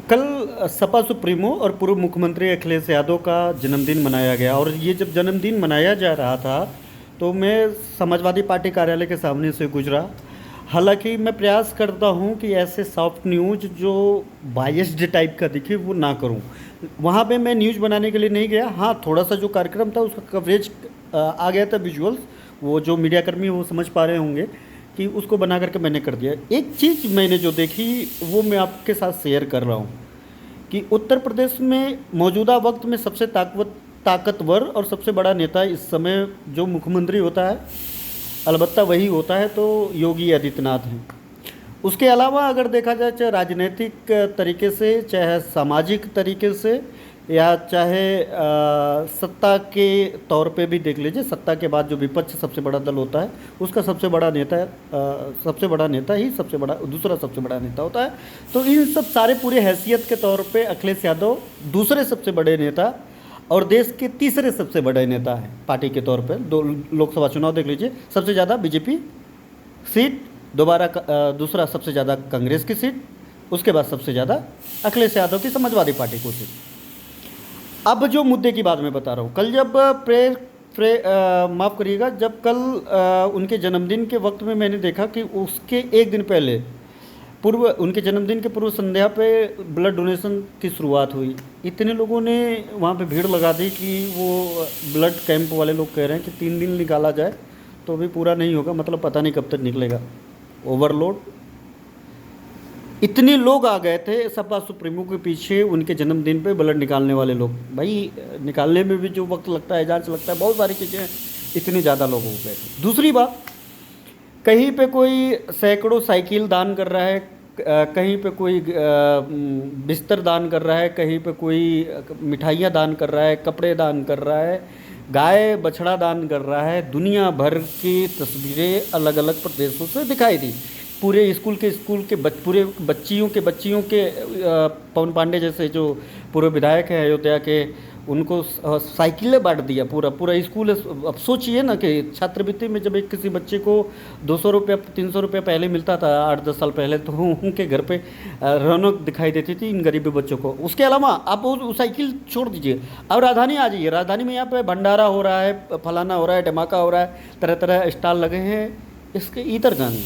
कल सपा सुप्रीमो और पूर्व मुख्यमंत्री अखिलेश यादव का जन्मदिन मनाया गया और ये जब जन्मदिन मनाया जा रहा था तो मैं समाजवादी पार्टी कार्यालय के सामने से गुजरा। हालांकि मैं प्रयास करता हूं कि ऐसे सॉफ्ट न्यूज़ जो बायस्ड टाइप का दिखे वो ना करूं। वहां पे मैं न्यूज़ बनाने के लिए नहीं गया। हाँ, थोड़ा सा जो कार्यक्रम था उसका कवरेज आ गया था, विजुअल्स। वो जो मीडियाकर्मी वो समझ पा रहे होंगे कि उसको बना करके मैंने कर दिया। एक चीज़ मैंने जो देखी वो मैं आपके साथ शेयर कर रहा हूँ कि उत्तर प्रदेश में मौजूदा वक्त में सबसे ताकतवर और सबसे बड़ा नेता इस समय जो मुख्यमंत्री होता है, अलबत्ता वही होता है तो योगी आदित्यनाथ हैं। उसके अलावा अगर देखा जाए चाहे राजनीतिक तरीके से, चाहे सामाजिक तरीके से, या चाहे सत्ता के तौर पे भी देख लीजिए, सत्ता के बाद जो विपक्ष सबसे बड़ा दल होता है उसका सबसे बड़ा नेता सबसे बड़ा नेता ही सबसे बड़ा दूसरा सबसे बड़ा नेता होता है। तो इन सब सारे पूरे हैसियत के तौर पे अखिलेश यादव दूसरे सबसे बड़े नेता और देश के तीसरे सबसे बड़े नेता हैं पार्टी के तौर पर। दो लोकसभा चुनाव देख लीजिए, सबसे ज़्यादा बीजेपी सीट, दोबारा दूसरा सबसे ज़्यादा कांग्रेस की सीट, उसके बाद सबसे ज़्यादा अखिलेश यादव की समाजवादी पार्टी को सीट। अब जो मुद्दे की बात मैं बता रहा हूँ, कल जब माफ़ करिएगा, जब कल उनके जन्मदिन के वक्त में मैंने देखा कि उसके एक दिन पहले उनके जन्मदिन के पूर्व संध्या पे ब्लड डोनेशन की शुरुआत हुई। इतने लोगों ने वहाँ पे भीड़ लगा दी कि वो ब्लड कैंप वाले लोग कह रहे हैं कि 3 दिन निकाला जाए तो भी पूरा नहीं होगा, मतलब पता नहीं कब तक निकलेगा, ओवरलोड। इतने लोग आ गए थे सपा सुप्रीमो के पीछे उनके जन्मदिन पे ब्लड निकालने वाले लोग। भाई, निकालने में भी जो वक्त लगता है, जांच लगता है, बहुत सारी चीज़ें, इतने ज़्यादा लोग हो गए थे। दूसरी बात, कहीं पे कोई सैकड़ों साइकिल दान कर रहा है, कहीं पे कोई बिस्तर दान कर रहा है, कहीं पे कोई मिठाइयाँ दान कर रहा है, कपड़े दान कर रहा है, गाय बछड़ा दान कर रहा है। दुनिया भर की तस्वीरें अलग अलग प्रदेशों से दिखाई दी। पूरे स्कूल के पूरे बच्चियों के पवन पांडे जैसे जो पूर्व विधायक हैं अयोध्या के, उनको साइकिलें बांट दिया पूरा स्कूल। अब सोचिए ना कि छात्रवृत्ति में जब एक किसी बच्चे को 200 रुपया 300 रुपया पहले मिलता था 8-10 साल पहले, तो उनके घर पे रौनक दिखाई देती थी इन गरीब बच्चों को। उसके अलावा आप वो साइकिल छोड़ दीजिए, अब राजधानी आ जाइए। राजधानी में यहाँ पे भंडारा हो रहा है, फलाना हो रहा है, धमाका हो रहा है, तरह तरह स्टॉल लगे हैं। इसके इधर जाने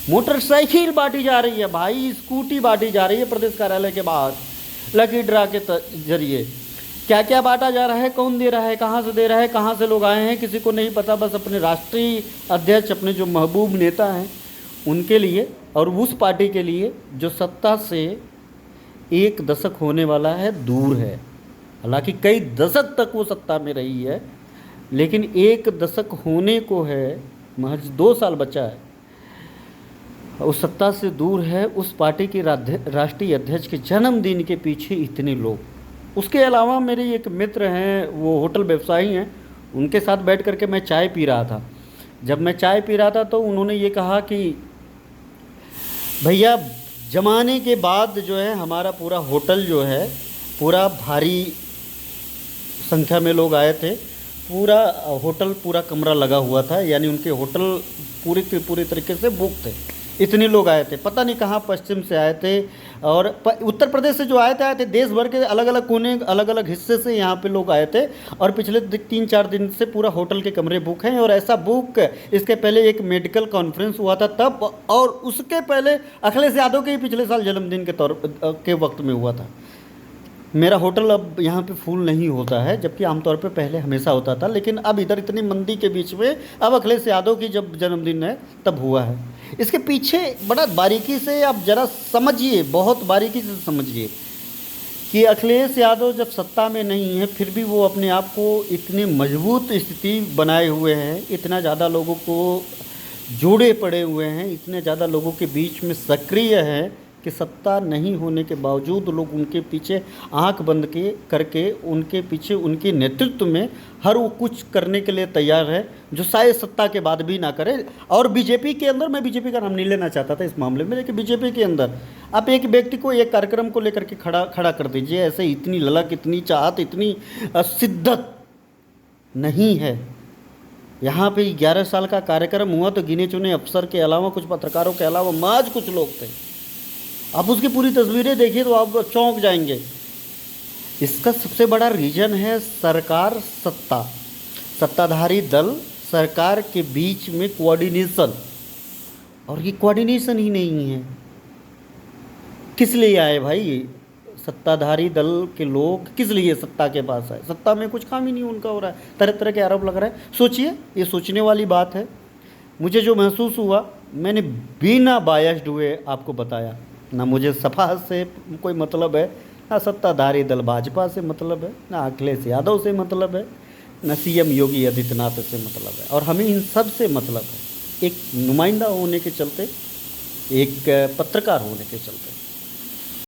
मोटरसाइकिल बांटी जा रही है भाई, स्कूटी बांटी जा रही है प्रदेश कार्यालय के बाहर लकी ड्रा के जरिए। क्या क्या बांटा जा रहा है, कौन दे रहा है, कहाँ से दे रहा है, कहाँ से लोग आए हैं, किसी को नहीं पता। बस अपने राष्ट्रीय अध्यक्ष, अपने जो महबूब नेता हैं उनके लिए और उस पार्टी के लिए जो सत्ता से 1 दशक होने वाला है, दूर है। हालांकि कई दशक तक वो सत्ता में रही है, लेकिन 1 दशक होने को है, महज 2 साल बचा है, उस सत्ता से दूर है। उस पार्टी के राष्ट्रीय अध्यक्ष के जन्मदिन के पीछे इतने लोग। उसके अलावा मेरे एक मित्र हैं, वो होटल व्यवसायी हैं, उनके साथ बैठ करके मैं चाय पी रहा था। जब मैं चाय पी रहा था तो उन्होंने ये कहा कि भैया, जमाने के बाद जो है हमारा पूरा होटल जो है, पूरा भारी संख्या में लोग आए थे, पूरा होटल, पूरा कमरा लगा हुआ था, यानी उनके होटल पूरे के पूरे तरीके से बुक थे। इतने लोग आए थे, पता नहीं कहाँ पश्चिम से आए थे और उत्तर प्रदेश से जो आए थे देश भर के अलग अलग कोने, अलग अलग हिस्से से यहाँ पे लोग आए थे। और पिछले 3-4 दिन से पूरा होटल के कमरे बुक हैं। और ऐसा बुक, इसके पहले एक मेडिकल कॉन्फ्रेंस हुआ था तब, और उसके पहले अखिलेश यादव के ही पिछले साल जन्मदिन के वक्त में हुआ था। मेरा होटल अब यहाँ पे फुल नहीं होता है, जबकि आमतौर पे पहले हमेशा होता था, लेकिन अब इधर इतनी मंदी के बीच में अब अखिलेश यादव की जब जन्मदिन है तब हुआ है। इसके पीछे बड़ा बारीकी से आप ज़रा समझिए, बहुत बारीकी से समझिए कि अखिलेश यादव जब सत्ता में नहीं है फिर भी वो अपने आप को इतनी मजबूत स्थिति बनाए हुए हैं, इतना ज़्यादा लोगों को जोड़े पड़े हुए हैं, इतने ज़्यादा लोगों के बीच में सक्रिय हैं कि सत्ता नहीं होने के बावजूद लोग उनके पीछे आंख बंद करके उनके पीछे, उनके नेतृत्व में हर वो कुछ करने के लिए तैयार है जो शायद सत्ता के बाद भी ना करे। और बीजेपी के अंदर, मैं बीजेपी का नाम नहीं लेना चाहता था इस मामले में, लेकिन बीजेपी के अंदर आप एक व्यक्ति को एक कार्यक्रम को लेकर के खड़ा कर दीजिए, ऐसे इतनी ललक, इतनी चाहत, इतनी शिद्दत नहीं है। यहाँ पे 11 साल का कार्यक्रम हुआ तो गिने चुने अफसर के अलावा, कुछ पत्रकारों के अलावा महज कुछ लोग थे। आप उसकी पूरी तस्वीरें देखिए तो आप चौंक जाएंगे। इसका सबसे बड़ा रीज़न है सरकार सत्ता, सत्ताधारी दल सरकार के बीच में कोऑर्डिनेशन, और ये कोऑर्डिनेशन ही नहीं है। किस लिए आए भाई सत्ताधारी दल के लोग, किस लिए सत्ता के पास आए? सत्ता में कुछ काम ही नहीं उनका हो रहा है, तरह तरह के आरोप लग रहा है। सोचिए, ये सोचने वाली बात है। मुझे जो महसूस हुआ मैंने बिना बायस्ड हुए आपको बताया। ना मुझे सपा से कोई मतलब है, ना सत्ताधारी दल भाजपा से मतलब है, ना अखिलेश यादव से मतलब है, ना सीएम योगी आदित्यनाथ से मतलब है, और हमें इन सब से मतलब है एक नुमाइंदा होने के चलते, एक पत्रकार होने के चलते।